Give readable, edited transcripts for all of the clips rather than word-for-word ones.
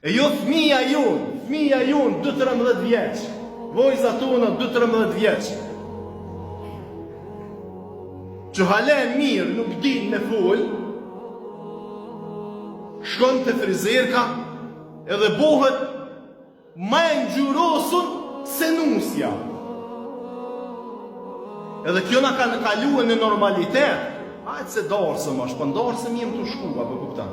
E jo fëmija jonë 12-13 vjeç, vojza tona 12-13 vjeç, që hale mirë nuk din me fol, shkon të frizerka edhe bohet ma e ngjyrosun se nusja. Edhe kjo na ka kaluar në normalitet. Hajtë se darsëm është, për darsëm jem të shkua, për kuptan.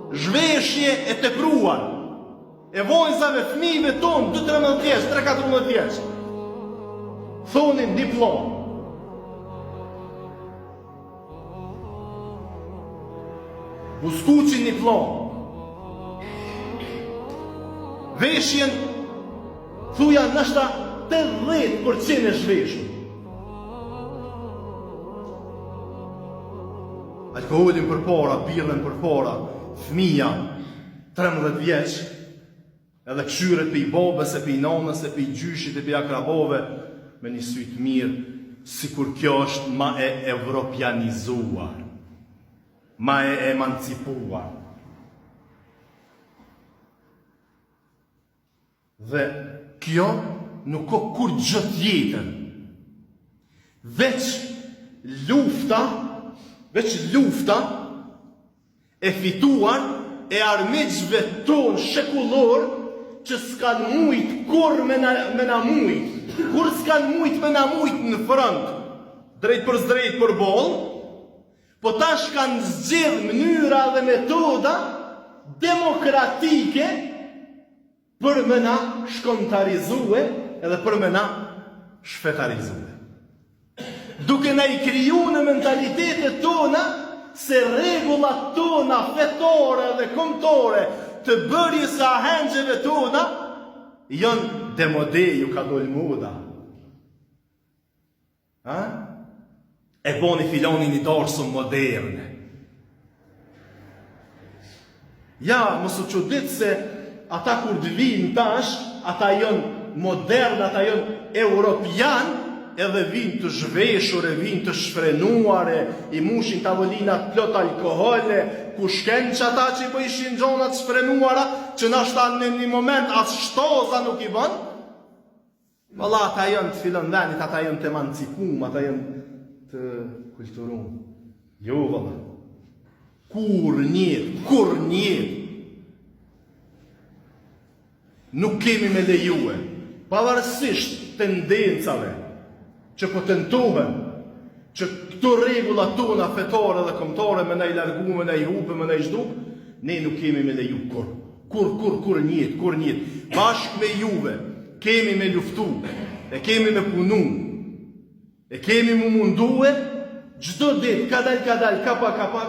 Zhveshje e të pruar, e vojzave fëmijëve tonë, 2-13 vjeç, 3-14 vjeç, thonin diplom. Buskuqin diplom. Veshjen, thuja nështa 80% e zhveshur. Alkoholin për para, birën për para, fëmija 13 vjeç, edhe këshyret për i babës, e për i nanës, e për i gjyshit, e për i akrabove, me një sytë mirë, si kur kjo është ma e evropianizuar, ma e emancipuar. Dhe kjo nuk ka kur gjë tjetër, veç lufta e fituar e armiqve tonë shekullor që s'kan mujt kur me na mujt, kur s'kan mujt me na mujt në front, drejt për bol, po tash kanë zgjedh mënyra dhe metoda demokratike për me na shkontarizue edhe për me na shfetarizue. Duke na i kriju në mentalitetet tona se rregullat tona fetore dhe kombëtare të bërjes së ahengjeve tona janë demode, ju ka dol moda. E boni filonin i darsëm moderne. Ja, mos u çudit se ata kur të vinë tash, ata janë modern, ata janë europian, edhe vinë të zhveshur, e vinë të shfrenuare, i mushin tavolinat plot alkohole, ku shken që ata që i po ishin gjonat shfrenuara, që nashta në një moment as shtoza nuk i bën. Valla, ata janë të filon venit, ata janë të emancipum, ata janë të kulturum. Jo, valla. Kur njët. Nuk kemi me lejue, pavarësisht tendencave, që po tentohen, që këto rregullat tona fetare dhe kombëtare me na i largu, me na i hupe, me na i zhduk, ne nuk kemi me leju kur njët. Bashk me juve, kemi me luftu, e kemi me punu, e kemi me mundue, gjdo dit, kadal, kapa,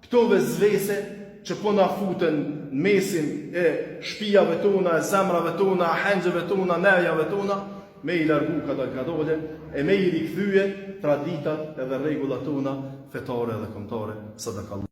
këtove zvese, që po na futen në mesin e shpijave tona, e zemrave tona, ahengjeve tona, nejave tona, me i largu kadale, e me i rikthyje traditat edhe rregullat tona fetare dhe kombëtare. Sadakallahu.